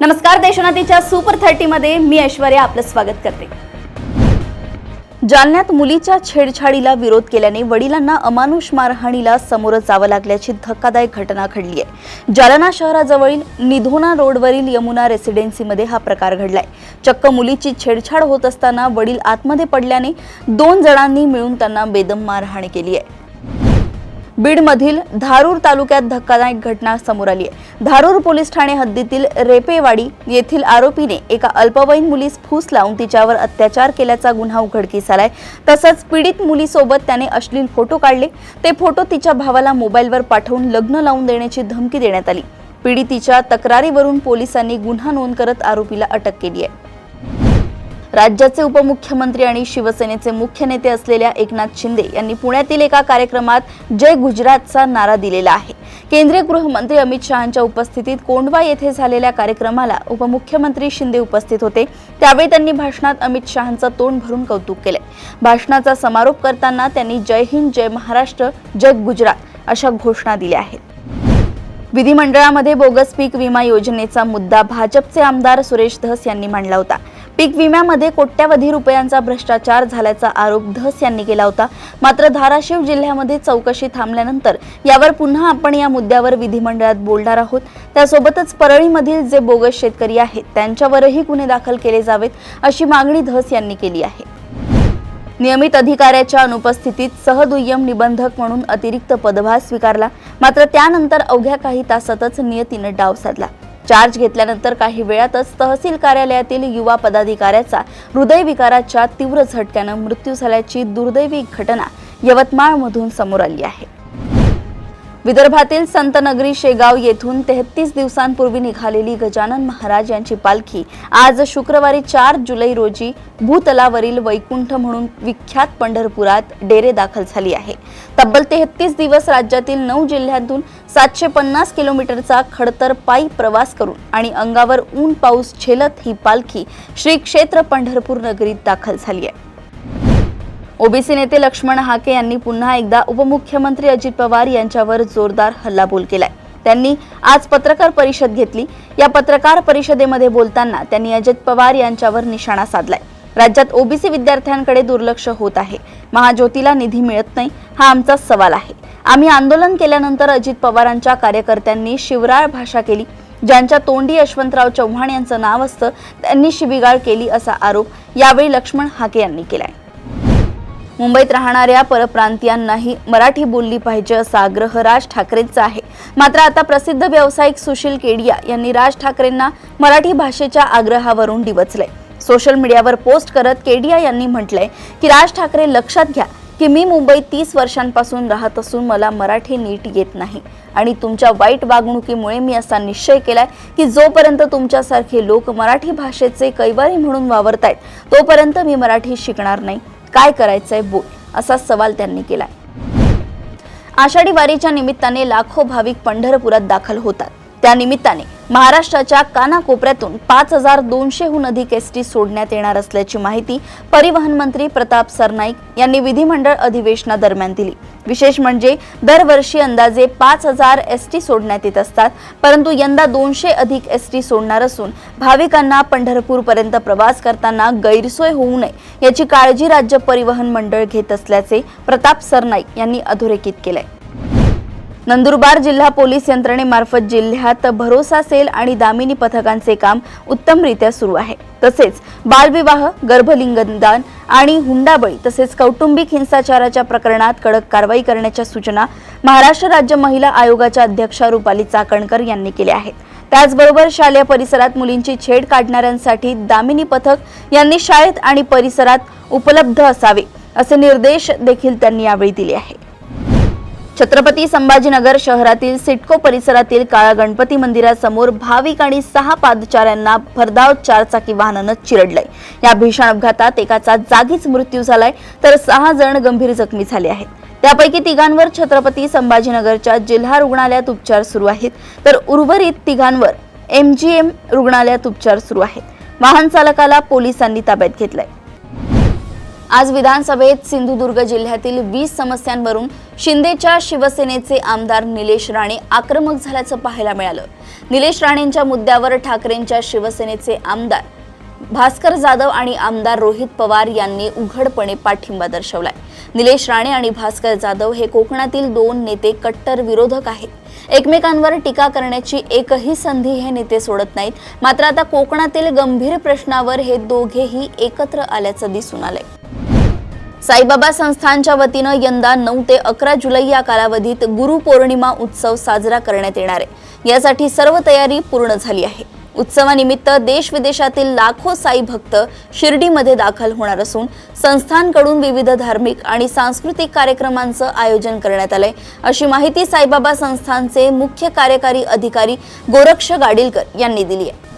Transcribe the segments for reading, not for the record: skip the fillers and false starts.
नमस्कार, देशोन्नतीच्या सुपर 30 मध्ये मी ऐश्वर्या आपलं स्वागत करते। जालन्यात मुलीच्या छेडछाडीला विरोध केल्याने वडिलांना अमानुष मारहाणीला समोर जावं लागल्याची धक्कादायक घटना घडली आहे। जालना शहराजवळील निधोना रोडवरील यमुना रेसिडेन्सीमध्ये हा प्रकार घडलाय। चक्क मुलीची छेडछाड होत असताना वडील आतमध्ये पडल्याने 2 जणांनी मिळून त्यांना बेदम मारहाण केली आहे। बीडमधील धारूर तालुक्यात धक्कादायक घटना समोर आली आहे। धारूर पोलीस ठाणे हद्दीतील रेपेवाडी येथील आरोपीने एका अल्पवयीन मुलीस फूस लावून तिच्यावर अत्याचार केल्याचा गुन्हा उघडकीस आलाय। तसंच पीडित मुलीसोबत त्याने अश्लील फोटो काढले। ते फोटो तिच्या भावाला मोबाईलवर पाठवून लग्न लावून देण्याची धमकी देण्यात आली। पीडितीच्या तक्रारीवरून पोलिसांनी गुन्हा नोंद करत आरोपीला अटक केली आहे। राज्याचे उपमुख्यमंत्री आणि शिवसेनेचे मुख्य नेते असलेल्या एकनाथ शिंदे यांनी पुण्यातील एका कार्यक्रमात जय गुजरातचा नारा दिलेला आहे। केंद्रीय गृहमंत्री अमित शहांच्या उपस्थितीत कोंढवा येथे झालेल्या कार्यक्रमाला उपमुख्यमंत्री शिंदे उपस्थित होते। त्यावेळी त्यांनी भाषणात अमित शहांचं तोंड भरून कौतुक केले। भाषणाचा समारोप करताना त्यांनी जय हिंद, जय महाराष्ट्र, जय गुजरात अशा घोषणा दिल्या आहेत। विधिमंडळामध्ये बोगस पीक विमा योजनेचा मुद्दा भाजपचे आमदार सुरेश धस यांनी मांडला होता। पीक विम्यामध्ये कोट्यावधी रुपयांचा भ्रष्टाचार झाल्याचा आरोप धस यांनी केला होता। मात्र धाराशिव जिल्ह्यामध्ये चौकशी थांबल्यानंतर यावर पुन्हा आपण या मुद्द्यावर विधिमंडळात बोलणार आहोत। त्यासोबतच परळीमधील जे बोगस शेतकरी आहेत त्यांच्यावरही गुन्हे दाखल केले जावेत अशी मागणी धस यांनी केली आहे। नियमित अधिकाऱ्याच्या अनुपस्थितीत सहदुय्यम निबंधक म्हणून अतिरिक्त पदभार स्वीकारला। मात्र त्यानंतर अवघ्या काही तासातच नियतीने डाव साधला। चार्ज घेतल्यानंतर काही वेळातच तहसील कार्यालयातील युवा पदाधिकाऱ्याचा हृदयविकाराच्या तीव्र झटक्याने मृत्यू झाल्याची दुर्दैवी घटना यवतमाळमधून समोर आली आहे। विदर्भातील संतनगरी शेगाव येथून 33 दिवसांपूर्वी निघालेली गजानन महाराज यांची पालखी आज शुक्रवारी 4 जुलै रोजी भूतलावरील वैकुंठ म्हणून विख्यात पंढरपुरात डेरे दाखल झाली आहे। तब्बल 33 दिवस राज्यातील 9 जिल्ह्यांतून 750 किलोमीटरचा खडतर पायी प्रवास करून आणि अंगावर ऊन पाऊस झेलत ही पालखी श्री क्षेत्र पंढरपूर नगरीत दाखल झाली आहे। ओबीसी नेते लक्ष्मण हाके यांनी पुन्हा एकदा उपमुख्यमंत्री अजित पवार यांच्यावर जोरदार हल्लाबोल केलाय। त्यांनी आज पत्रकार परिषद घेतली। या पत्रकार परिषदेमध्ये बोलताना त्यांनी अजित पवार यांच्यावर निशाणा साधलाय। राज्यात ओबीसी विद्यार्थ्यांकडे दुर्लक्ष होत आहे। महाज्योतीला निधी मिळत नाही हा आमचा सवाल आहे। आम्ही आंदोलन केल्यानंतर अजित पवारांच्या कार्यकर्त्यांनी शिवराळ भाषा केली। ज्यांच्या तोंडी यशवंतराव चव्हाण यांचं नाव असतं त्यांनी शिवीगाळ केली असा आरोप यावेळी लक्ष्मण हाके यांनी केलाय। मुंबईत राहणाऱ्या परप्रांतीयांनाही मराठी बोलली पाहिजे असा आग्रह राज ठाकरेंचा आहे। मात्र आता प्रसिद्ध व्यावसायिक सुशील केडिया यांनी राज ठाकरेंना मराठी भाषेच्या आग्रहावरून डिवचलंय। सोशल मीडियावर पोस्ट करत केडिया यांनी म्हटलंय की राज ठाकरे लक्षात घ्या की मी मुंबईत 30 वर्षांपासून राहत असून मला मराठी नीट येत नाही आणि तुमच्या वाईट वागणुकीमुळे मी असा निश्चय केलाय की जोपर्यंत तुमच्यासारखे लोक मराठी भाषेचे कैवारी म्हणून वावरतायत तोपर्यंत मी मराठी शिकणार नाही। काय करायचंय बोल असा सवाल त्यांनी केलाय। आषाढी वारीच्या निमित्ताने लाखो भाविक पंढरपुरात दाखल होतात। त्या निमित्ताने महाराष्ट्राच्या कानाकोपऱ्यातून 5200हून अधिक एसटी सोडण्यात येणार असल्याची माहिती परिवहन मंत्री प्रताप सरनाईक यांनी विधिमंडळ अधिवेशनादरम्यान दिली। विशेष म्हणजे दरवर्षी अंदाजे 5000 एसटी सोडण्यात येत असतात, परंतु यंदा 200 अधिक एसटी सोडणार असून भाविकांना पंढरपूरपर्यंत प्रवास करताना गैरसोय होऊ नये याची काळजी राज्य परिवहन मंडळ घेत असल्याचे प्रताप सरनाईक यांनी अधोरेखित केलंय। नंदुरबार जिल्हा पोलीस यंत्रणेमार्फत जिल्ह्यात भरोसा सेल आणि दामिनी पथकांचे काम उत्तमरित्या सुरू आहे। तसेच बालविवाह, गर्भलिंगदान आणि हुंडाबळी तसेच कौटुंबिक हिंसाचाराच्या प्रकरणात कडक कारवाई करण्याच्या सूचना महाराष्ट्र राज्य महिला आयोगाच्या अध्यक्षा रुपाली चाकणकर यांनी केल्या आहेत। त्याचबरोबर शालेय परिसरात मुलींची छेड काढणाऱ्यांसाठी दामिनी पथक यांनी शाळेत आणि परिसरात उपलब्ध असावे असे निर्देश देखील त्यांनी यावेळी दिले आहेत। छत्रपती संभाजीनगर शहरातील सिडको परिसरातील काळा गणपती मंदिरासमोर भाविक आणि 6 पादचाऱ्यांना भरधाव 4चाकी वाहनाने चिरडलंय। या भीषण अपघातात एकाचा जागीच मृत्यू झालाय तर 6 जण गंभीर जखमी झाले आहेत। त्यापैकी 3घांवर छत्रपती संभाजीनगरच्या जिल्हा रुग्णालयात उपचार सुरू आहेत तर उर्वरित 3घांवर MGM रुग्णालयात उपचार सुरू आहेत। वाहन चालकाला पोलिसांनी ताब्यात घेतलंय। आज विधानसभेत सिंधुदुर्ग जिल्ह्यातील 20 समस्यांवरून शिंदेच्या शिवसेनेचे आमदार निलेश राणे आक्रमक झाल्याचं पाहायला मिळालं। निलेश राणेंच्या मुद्द्यावर ठाकरेंच्या शिवसेनेचे आमदार भास्कर जाधव आणि आमदार रोहित पवार यांनी उघडपणे पाठिंबा दर्शवलाय। निलेश राणे आणि भास्कर जाधव हे कोकणातील दोन नेते कट्टर विरोधक आहेत। एकमेकांवर टीका करण्याची एकही संधी हे नेते सोडत नाहीत। मात्र आता कोकणातील गंभीर प्रश्नावर हे दोघेही एकत्र आल्याचं दिसून आलंय। साईबाबा संस्थानच्या वतीनं यंदा 9 ते 11 जुलै या कालावधीत गुरुपौर्णिमा उत्सव साजरा करण्यात येणार आहे। यासाठी सर्व तयारी पूर्ण झाली आहे। उत्सवानिमित्त देश-विदेशातील लाखो साई भक्त शिर्डीमध्ये दाखल होणार असून संस्थानकडून विविध धार्मिक आणि सांस्कृतिक कार्यक्रमांचं आयोजन करण्यात आलंय, अशी माहिती साईबाबा संस्थानचे मुख्य कार्यकारी अधिकारी गोरक्ष गाडीलकर यांनी दिली आहे।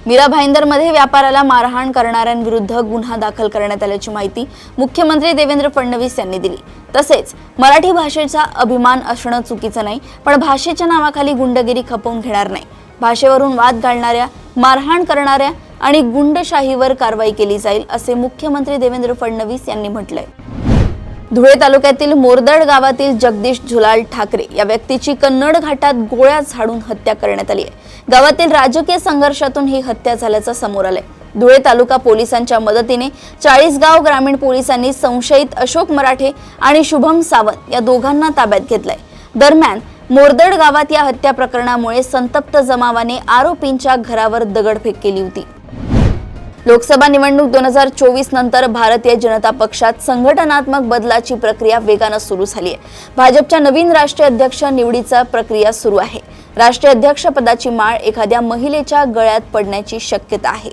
मीरा भाईंदरमध्ये व्यापाराला मारहाण करणाऱ्यांविरुद्ध गुन्हा दाखल करण्यात आल्याची माहिती मुख्यमंत्री देवेंद्र फडणवीस यांनी दिली। तसेच मराठी भाषेचा अभिमान असणं चुकीचं नाही, पण भाषेच्या नावाखाली गुंडगिरी खपवून घेणार नाही। भाषेवरून वाद घालणाऱ्या, मारहाण करणाऱ्या आणि गुंडशाहीवर कारवाई केली जाईल, असे मुख्यमंत्री देवेंद्र फडणवीस यांनी म्हटलंय। धुळे तालुक्यातील मोरदड गावातील जगदीश झुलाल ठाकरे या व्यक्तीची कन्नड घाटात गोळ्या झाडून हत्या करण्यात आली आहे। गावातील राजकीय संघर्षातून ही हत्या झाल्याचं समोर आलंय। धुळे तालुका पोलिसांच्या मदतीने 40गाव ग्रामीण पोलिसांनी संशयित अशोक मराठे आणि शुभम सावंत या दोघांना ताब्यात घेतलंय। दरम्यान मोरदड गावात या हत्या प्रकरणामुळे संतप्त जमावाने आरोपींच्या घरावर दगडफेक केली होती। लोकसभा निवडणूक 2024 नंतर भारतीय जनता पक्षात संघटनात्मक बदलाची प्रक्रिया वेगाने सुरू झाली आहे। भाजपच्या नवीन राष्ट्रीय अध्यक्ष निवडीचा प्रक्रिया सुरू आहे। राष्ट्रीय अध्यक्ष पदाची माळ एखाद्या महिलेच्या गळ्यात पडण्याची शक्यता आहे।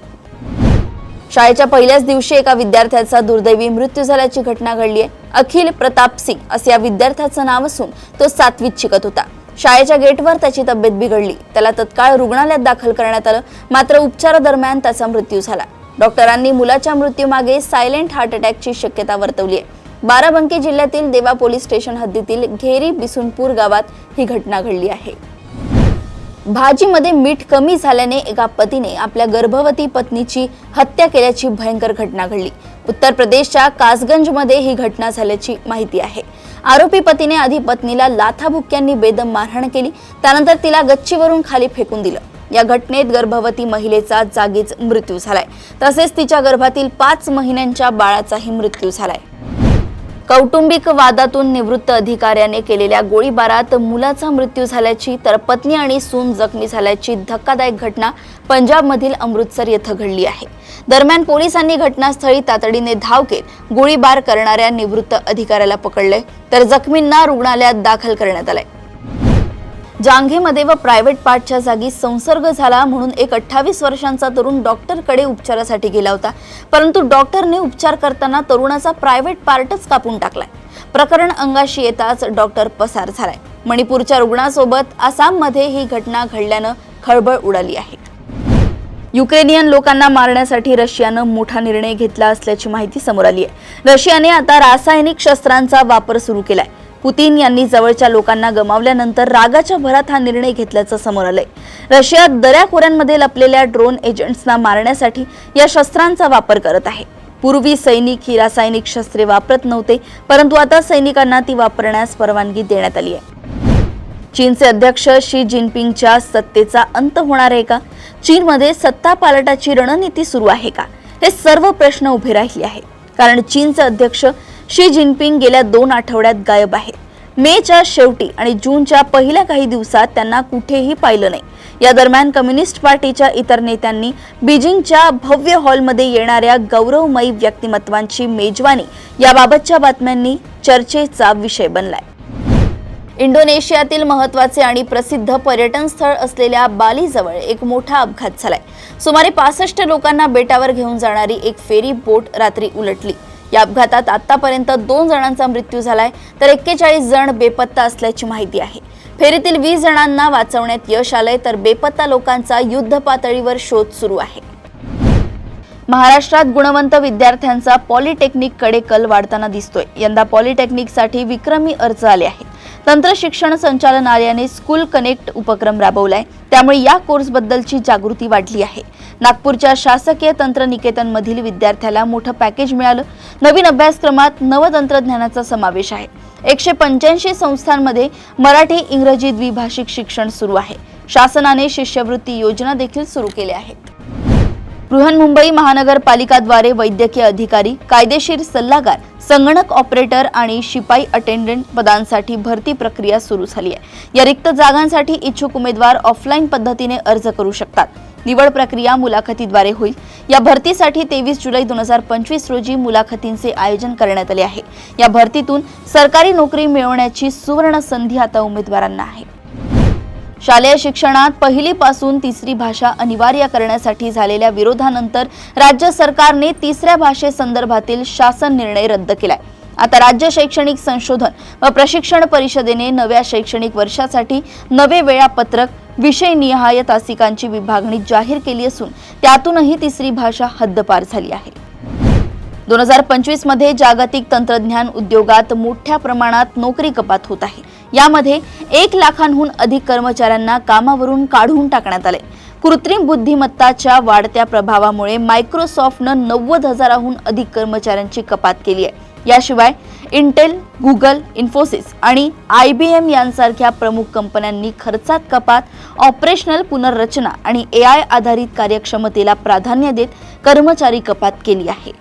शाळेच्या पहिल्याच दिवशी एका विद्यार्थ्याचा दुर्दैवी मृत्यू झाल्याची घटना घडली आहे। अखिल प्रताप सिंग असे या विद्यार्थ्याचं नाव असून तो 7वीत शिकत होता। शाळेच्या गेटवर त्याची तब्येत बिघडली, त्याला तत्काळ रुग्णालयात दाखल करण्यात आलं, मात्र उपचारादरम्यान त्याचा मृत्यू झाला। डॉक्टरांनी मुलाच्या मृत्यूमागे सायलेंट हार्ट अटॅकची शक्यता वर्तवली आहे। बाराबंकी जिल्ह्यातील देवा पोलीस स्टेशन हद्दीतील घेरी बिसुनपूर गावात ही घटना घडली आहे। भाजीमध्ये मीठ कमी झाल्याने एका पतीने आपल्या गर्भवती पत्नीची हत्या केल्याची भयंकर घटना घडली। उत्तर प्रदेशच्या कासगंजमध्ये ही घटना झाल्याची माहिती आहे। आरोपी पतीने आधी पत्नीला लाथाबुक्क्यांनी बेदम मारहाण केली, त्यानंतर तिला गच्चीवरून खाली फेकून दिलं। या घटनेत गर्भवती महिलेचा जागीच मृत्यू झालाय, तसेच तिच्या गर्भातील 5 महिन्यांच्या बाळाचाही मृत्यू झालाय। कौटुंबिक वादातून निवृत्त अधिकाऱ्याने केलेल्या गोळीबारात मुलाचा मृत्यू झाल्याची तर पत्नी आणि सून जखमी झाल्याची धक्कादायक घटना पंजाबमधील अमृतसर येथे घडली आहे। दरम्यान पोलिसांनी घटनास्थळी तातडीने धाव घेत गोळीबार करणाऱ्या निवृत्त अधिकाऱ्याला पकडले, तर जखमींना रुग्णालयात दाखल करण्यात आले। जांघेमध्ये व प्रायव्हेट पार्टच्या जागी संसर्ग झाला म्हणून एक 28 वर्षांचा तरुण डॉक्टरकडे उपचारासाठी गेला होता, परंतु डॉक्टरने उपचार करताना तरुणाचा प्रायव्हेट पार्टच कापून टाकलाय। प्रकरण अंगाशी येताच डॉक्टर पसार झालाय। मणिपूरच्या रुग्णासोबत आसाममध्ये ही घटना घडल्यानं खळबळ उडाली आहे। युक्रेनियन लोकांना मारण्यासाठी रशियानं मोठा निर्णय घेतला असल्याची माहिती समोर आली आहे। रशियाने आता रासायनिक शस्त्रांचा वापर सुरू केलाय। पुतीन यांनी जवळच्या लोकांना गमावल्यानंतर रागाच्या भरात हा निर्णय घेतल्याचं समोर आलंय। रशिया दऱ्याखोऱ्यांमध्ये लपलेल्या ड्रोन एजंट्सना मारण्यासाठी या शस्त्रांचा वापर करत आहे। पूर्वी सैनिक ही रासायनिक शस्त्रे वापरत नव्हते, परंतु आता सैनिकांना ती वापरण्यास परवानगी देण्यात आली आहे। चीनचे अध्यक्ष शी जिनपिंगच्या सत्तेचा अंत होणार आहे का? चीनमध्ये सत्ता पालटाची रणनीती सुरू आहे का? हे सर्व प्रश्न उभे राहिले आहेत, कारण चीनचे अध्यक्ष शी जिनपिंग गेल्या 2 आठवड्यात गायब आहेत। मेच्या शेवटी आणि जूनच्या पहिल्या काही दिवसात त्यांना कुठेही पाहिलं नाही। या दरम्यान कम्युनिस्ट पार्टीच्या इतर नेत्यांनी बीजिंगच्या भव्य हॉलमध्ये येणाऱ्या गौरवमयी व्यक्तिमत्वांची मेजवानी याबाबतच्या बातम्यांनी चर्चेचा विषय बनलाय। इंडोनेशियातील महत्त्वाचे आणि प्रसिद्ध पर्यटन स्थळ असलेल्या बालीजवळ एक मोठा अपघात झालाय। सुमारे 65 लोकांना बेटावर घेऊन जाणारी एक फेरी बोट रात्री उलटली। या अपघातात आतापर्यंत 2 जणांचा मृत्यू झालाय, तर 41 जण बेपत्ता असल्याची माहिती आहे। फेरीतील 20 जणांना वाचवण्यात यश आलंय, तर बेपत्ता लोकांचा युद्ध पातळीवर शोध सुरू आहे। महाराष्ट्रात गुणवंत विद्यार्थ्यांचा पॉलिटेक्निककडे कल वाढताना दिसतोय। यंदा पॉलिटेक्निकसाठी विक्रमी अर्ज आले आहेत। तंत्र शिक्षण संचालनालयाने स्कूल कनेक्ट उपक्रम राबवलाय, त्यामुळे या कोर्सबद्दलची जागृती वाढली आहे. नागपूरच्या शासकीय तंत्रनिकेतन मधील विद्यार्थ्याला मोठं पॅकेज मिळालं. नवीन अभ्यासक्रमात नवतंत्रज्ञानाचा समावेश आहे. 185 संस्थांमध्ये मराठी इंग्रजी द्विभाषिक शिक्षण सुरू आहे. शासनाने शिष्यवृत्ती योजना देखील सुरू केल्या आहेत. बृहन्मुंबई महानगरपालिकाद्वारे वैद्यकीय अधिकारी, कायदेशीर सल्लागार, संगणक ऑपरेटर आणि शिपाई अटेंडंट पदांसाठी भरती प्रक्रिया सुरू झाली आहे. या रिक्त जागांसाठी इच्छुक उमेदवार ऑफलाईन पद्धतीने अर्ज करू शकतात. निवड प्रक्रिया मुलाखतीद्वारे होईल. या भरतीसाठी 23 जुलै 2025 रोजी मुलाखतींचे आयोजन करण्यात आले आहे. या भरतीतून सरकारी नोकरी मिळवण्याची सुवर्ण संधी आता उमेदवारांना आहे. शालेय शिक्षणात पहिलीपासून तिसरी भाषा अनिवार्य करण्यासाठी झालेल्या विरोधानंतर राज्य सरकारने तिसऱ्या भाषेसंदर्भातील शासन निर्णय रद्द केलाय. आता राज्य शैक्षणिक संशोधन व प्रशिक्षण परिषदेने नव्या शैक्षणिक वर्षासाठी नवे वेळापत्रक, विषयनिहाय तासिकांची विभागणी जाहीर केली असून त्यातूनही तिसरी भाषा हद्दपार झाली आहे. 2025 मध्ये जागतिक तंत्रज्ञान उद्योगात मोठ्या प्रमाणात नोकरी कपात होत आहे. यामध्ये 1 लाखांहून अधिक कर्मचाऱ्यांना कामावरून काढून टाकण्यात आले. कृत्रिम बुद्धिमत्ताच्या वाढत्या प्रभावामुळे मायक्रोसॉफ्टनं 90,000हून अधिक कर्मचाऱ्यांची कपात केली आहे. याशिवाय इंटेल, गुगल, इन्फोसिस आणि IBM यांसारख्या प्रमुख कंपन्यांनी खर्चात कपात, ऑपरेशनल पुनर्रचना आणि AI आधारित कार्यक्षमतेला प्राधान्य देत कर्मचारी कपात केली आहे.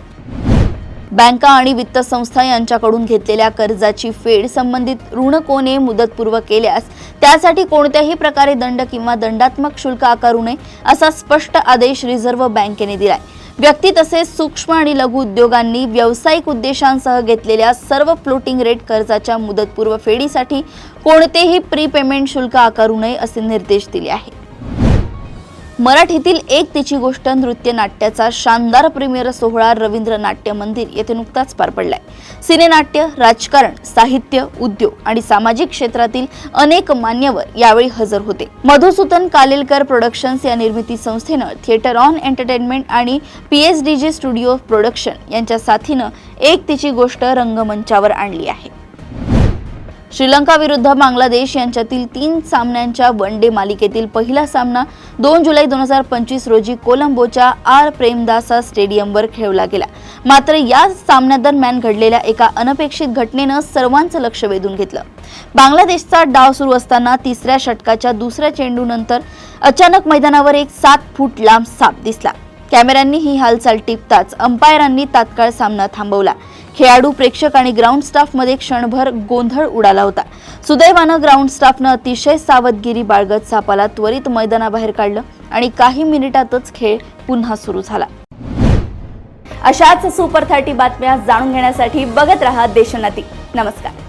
बँका आणि वित्त संस्था यांच्याकडून घेतलेल्या कर्जाची फेड संबंधित ऋणकोने मुदतपूर्व केल्यास त्यासाठी कोणत्याही प्रकारे दंड किंवा दंडात्मक शुल्क आकारू नये असा स्पष्ट आदेश रिझर्व्ह बँकेने दिलाय. व्यक्ती तसेच सूक्ष्म आणि लघु उद्योगांनी व्यावसायिक उद्देशांसह घेतलेल्या सर्व फ्लोटिंग रेट कर्जाच्या मुदतपूर्व फेडीसाठी कोणतेही प्रीपेमेंट शुल्क आकारू नये असे निर्देश दिले आहेत. मराठीतील एक तिची गोष्ट नृत्य नाट्याचा शानदार प्रीमियर सोहळा रवींद्र नाट्य मंदिर येथे नुकताच पार पडलाय. सिनेनाट्य, राजकारण, साहित्य, उद्योग आणि सामाजिक क्षेत्रातील अनेक मान्यवर यावेळी हजर होते. मधुसूदन कालेलकर प्रोडक्शन्स या निर्मिती संस्थेनं थिएटर ऑन एंटरटेनमेंट आणि PSDG स्टुडिओ प्रोडक्शन यांच्या साथीनं एक तिची गोष्ट रंगमंचावर आणली आहे. श्रीलंका विरुद्ध बांगलादेश यांच्यातील 3 सामन्यांच्या वन डे मालिकेतील पहिला सामना 2 जुलै 2025 रोजी कोलंबोच्या R प्रेमदासा स्टेडियमवर खेळवला गेला. मात्र या सामन्यादरम्यान घडलेल्या एका अनपेक्षित घटनेनं सर्वांचं लक्ष वेधून घेतलं. बांगलादेशचा डाव सुरू असताना 3ऱ्या षटकाच्या दुसऱ्या चेंडूनंतर अचानक मैदानावर एक 7 फूट लांब साप दिसला. कॅमेऱ्यांनी ही हालचाल टिपताच अंपायरांनी तात्काळ सामना थांबवला. खेळाडू, प्रेक्षक आणि ग्राउंड स्टाफमध्ये क्षणभर गोंधळ उडाला होता. सुदैवानं ग्राउंड स्टाफनं अतिशय सावधगिरी बाळगत सापाला त्वरित मैदानाबाहेर काढलं आणि काही मिनिटातच खेळ पुन्हा सुरू झाला. अशाच सुपर 30 बातम्या जाणून घेण्यासाठी बघत रहा देशोन्नती. नमस्कार.